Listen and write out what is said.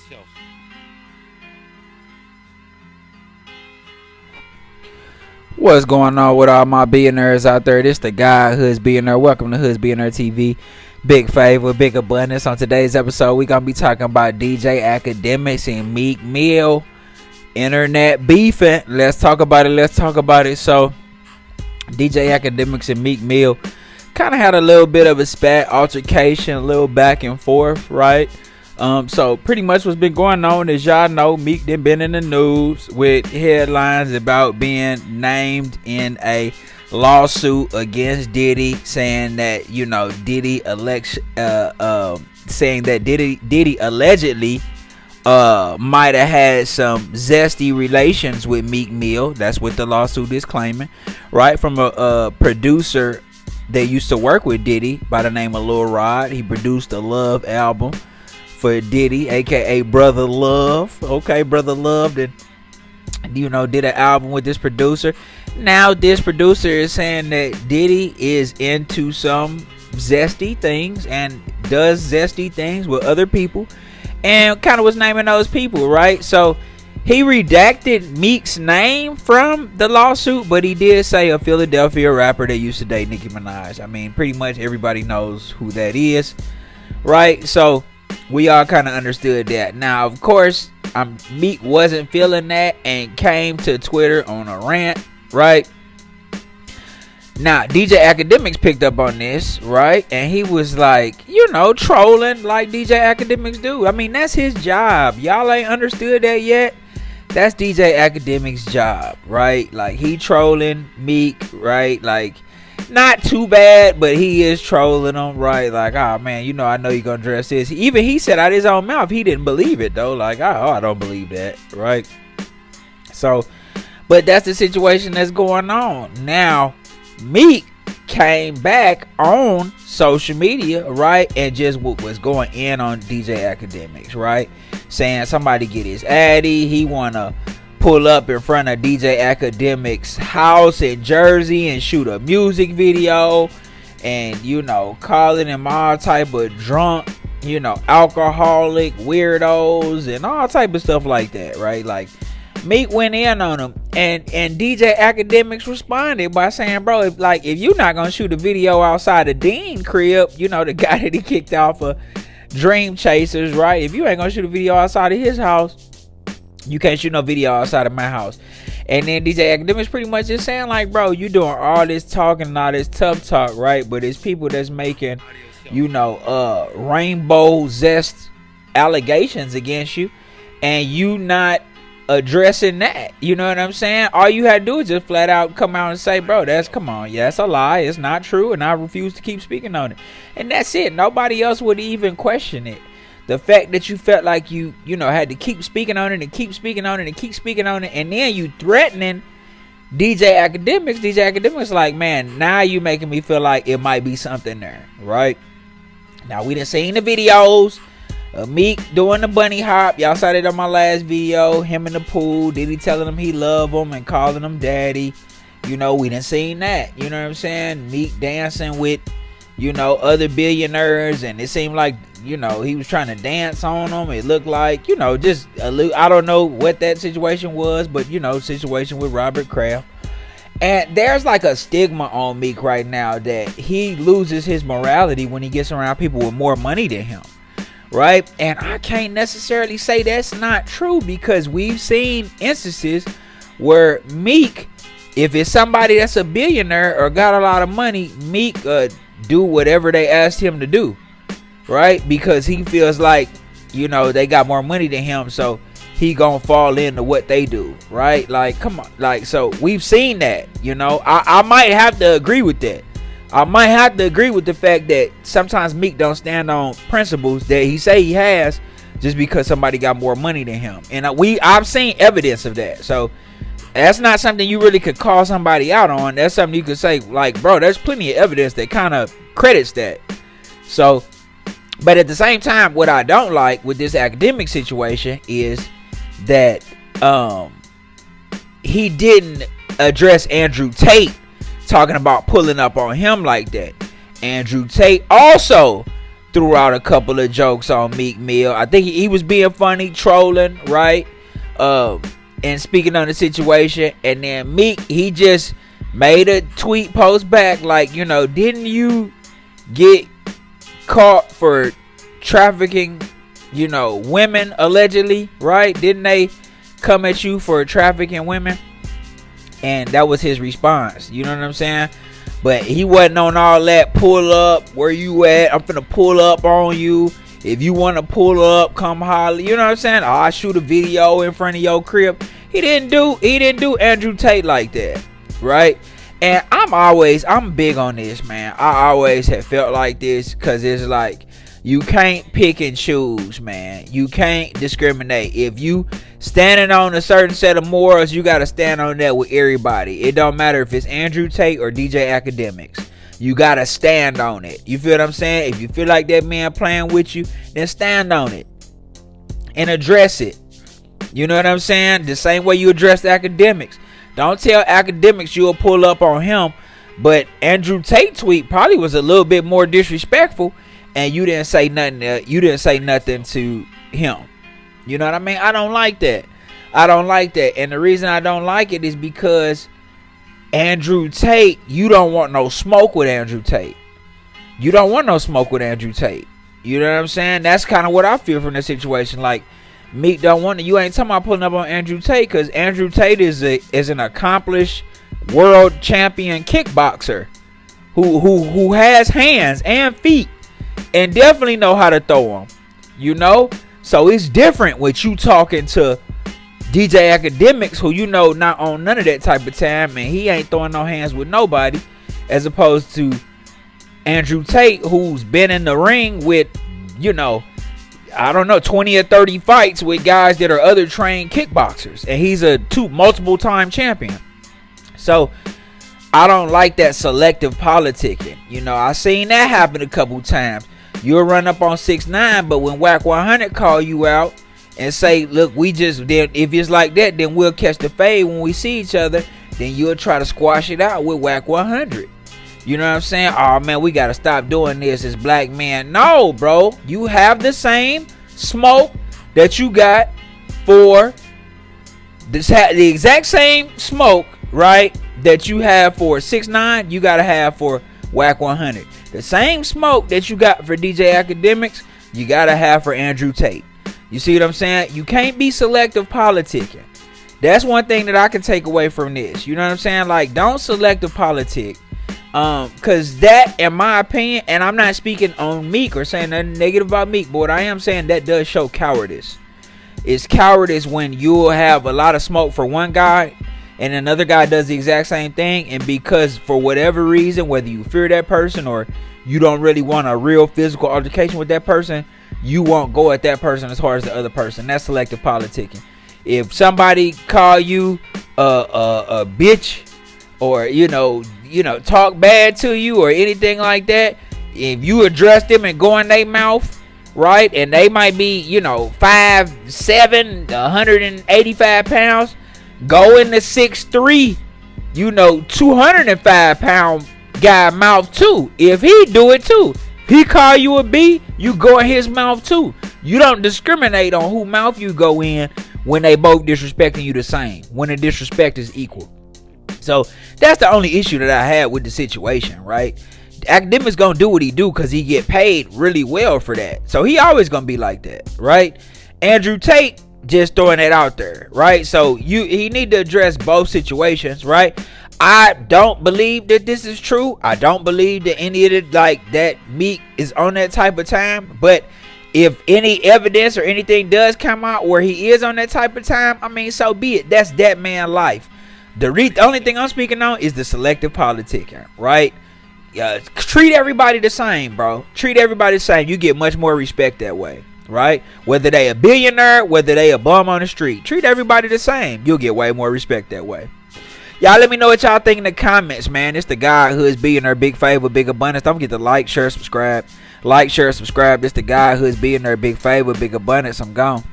yourself. What's going on with all my billionaires out there? This the guy, Hoods Billionaire. Welcome to Hoods Billionaire TV. Big favor, big abundance. On today's episode, we're going to be talking about DJ Akademiks and Meek Mill. Internet beefing. Let's talk about it. So, DJ Akademiks and Meek Mill kind of had a little bit of a spat, altercation, a little back and forth, right? So pretty much what's been going on is, y'all know, Meek done been in the news with headlines about being named in a lawsuit against Diddy, saying that, you know, saying that Diddy allegedly might have had some zesty relations with Meek Mill. That's what the lawsuit is claiming, right? From a producer that used to work with Diddy by the name of Lil Rod. He produced the Love album for Diddy, aka Brother Love. Okay, Brother Love that, you know, did an album with this producer. Now this producer is saying that Diddy is into some zesty things and does zesty things with other people, and kind of was naming those people, right? So he redacted Meek's name from the lawsuit, but he did say a Philadelphia rapper that used to date Nicki Minaj. I mean, pretty much everybody knows who that is, right? So we all kind of understood that. Now, of course, Meek wasn't feeling that and came to Twitter on a rant, right? Now, DJ Akademiks picked up on this, right? And he was like, you know, trolling like DJ Akademiks do. I mean, that's his job. Y'all ain't understood that yet? That's DJ Akademiks' job, right? Like, he trolling Meek, right? Like, not too bad, but he is trolling him, right? Like, oh man, you know, I know you're gonna dress this. Even he said out his own mouth he didn't believe it though. Like, oh, I don't believe that, right? So, but that's the situation that's going on now. Meek came back on social media, right, and just was going in on DJ Akademiks, right, saying somebody get his addy. He wanna pull up in front of DJ Akademiks' house in Jersey and shoot a music video, and, you know, calling him all type of drunk, you know, alcoholic weirdos and all type of stuff like that, right? Like, Meek went in on him, and DJ Akademiks responded by saying, bro, if you're not gonna shoot a video outside of Dean crib, you know, the guy that he kicked off of Dream Chasers, right? If you ain't gonna shoot a video outside of his house, you can't shoot no video outside of my house. And then DJ Akademiks pretty much just saying, like, bro, you doing all this talking and all this tough talk, right? But it's people that's making, you know, rainbow zest allegations against you, and you not addressing that. You know what I'm saying? All you had to do is just flat out come out and say, bro, that's a lie, it's not true, and I refuse to keep speaking on it. And that's it. Nobody else would even question it. The fact that you felt like you know, had to keep speaking on it and keep speaking on it and keep speaking on it, and then you threatening DJ Akademiks like, man, now you making me feel like it might be something there, right? Now, we done seen the videos of Meek doing the bunny hop. Y'all saw it on my last video. Him in the pool. Diddy telling him he love him and calling him daddy. You know, we done seen that. You know what I'm saying? Meek dancing with, you know, other billionaires, and it seemed like, you know, he was trying to dance on them. It looked like, you know, just a little, I don't know what that situation was, but, you know, situation with Robert Kraft. And there's like a stigma on Meek right now that he loses his morality when he gets around people with more money than him, right? And I can't necessarily say that's not true, because we've seen instances where Meek, if it's somebody that's a billionaire or got a lot of money, Meek do whatever they asked him to do, right? Because he feels like, you know, they got more money than him, so he gonna fall into what they do, right? Like, come on, like, so we've seen that, you know. I might have to agree with that. I might have to agree with the fact that sometimes Meek don't stand on principles that he say he has just because somebody got more money than him, and I've seen evidence of that. So that's not something you really could call somebody out on. That's something you could say, like, bro, there's plenty of evidence that kind of credits that. So, but at the same time, what I don't like with this academic situation is that he didn't address Andrew Tate talking about pulling up on him like that. Andrew Tate also threw out a couple of jokes on Meek Mill. I think he was being funny, trolling, right? And speaking on the situation. And then Meek, he just made a tweet post back like, you know, didn't you get caught for trafficking, you know, women allegedly, right? Didn't they come at you for trafficking women? And that was his response. You know what I'm saying? But he wasn't on all that pull up, where you at? I'm finna pull up on you. If you want to pull up, come holler. You know what I'm saying? Oh, I shoot a video in front of your crib. He didn't do Andrew Tate like that, right? And I'm big on this, man. I always have felt like this, because it's like, you can't pick and choose, man. You can't discriminate. If you standing on a certain set of morals, you got to stand on that with everybody. It don't matter if it's Andrew Tate or DJ Akademiks. You got to stand on it. You feel what I'm saying? If you feel like that man playing with you, then stand on it and address it. You know what I'm saying? The same way you address Akademiks. Don't tell Akademiks you'll pull up on him. But Andrew Tate tweet probably was a little bit more disrespectful, and you didn't say nothing. You didn't say nothing to him. You know what I mean? I don't like that. I don't like that. And the reason I don't like it is because Andrew Tate, you don't want no smoke with Andrew Tate. You don't want no smoke with Andrew Tate. You know what I'm saying? That's kind of what I feel from this situation. Like, Meek don't want to. You ain't talking about pulling up on Andrew Tate, because Andrew Tate is an accomplished world champion kickboxer who has hands and feet and definitely know how to throw them. You know? So it's different with you talking to DJ Akademiks, who you know not on none of that type of time, and he ain't throwing no hands with nobody, as opposed to Andrew Tate, who's been in the ring with, you know, I don't know, 20 or 30 fights with guys that are other trained kickboxers, and he's a multiple time champion. So I don't like that selective politicking. You know, I seen that happen a couple times. You'll run up on 6ix9ine, but when Whack 100 call you out and say, look, we just did, if it's like that, then we'll catch the fade when we see each other, then you'll try to squash it out with Whack 100. You know what I'm saying? Oh man, we gotta stop doing this as black men. No, bro, you have the same smoke that you got for this, the exact same smoke, right, that you have for 6ix9ine, you gotta have for Whack 100. The same smoke that you got for DJ Akademiks, you gotta have for Andrew Tate. You see what I'm saying? You can't be selective politicking. That's one thing that I can take away from this. You know what I'm saying? Like, don't selective politic. Cause that, in my opinion, and I'm not speaking on Meek or saying nothing negative about Meek, but what I am saying, that does show cowardice. It's cowardice when you'll have a lot of smoke for one guy and another guy does the exact same thing, and because for whatever reason, whether you fear that person or you don't really want a real physical altercation with that person, you won't go at that person as hard as the other person. That's selective politicking. If somebody call you a bitch, or you know talk bad to you or anything like that, if you address them and go in their mouth, right, and they might be 5'7", 185 pounds, go in the 6'3", 205 pound guy mouth too. If he do it too, he call you a B, you go in his mouth too. You don't discriminate on who mouth you go in when they both disrespecting you the same, when the disrespect is equal. So that's the only issue that I had with the situation, right? Akademiks gonna do what he do because he get paid really well for that. So he always gonna be like that, right? Andrew Tate, just throwing that out there, right? So he need to address both situations, right? I don't believe that this is true. I don't believe that any of it, like that Meek is on that type of time. But if any evidence or anything does come out where he is on that type of time, I mean, so be it. That's that man's life. The only thing I'm speaking on is the selective politicking, right? Treat everybody the same, bro. Treat everybody the same. You get much more respect that way, right? Whether they a billionaire, whether they a bum on the street, treat everybody the same. You'll get way more respect that way. Y'all let me know what y'all think in the comments, man. It's the guy who is billionaire, big favor, big abundance. Don't forget to like, share, subscribe. Like, share, subscribe. It's the guy who is billionaire, big favor, big abundance. I'm gone.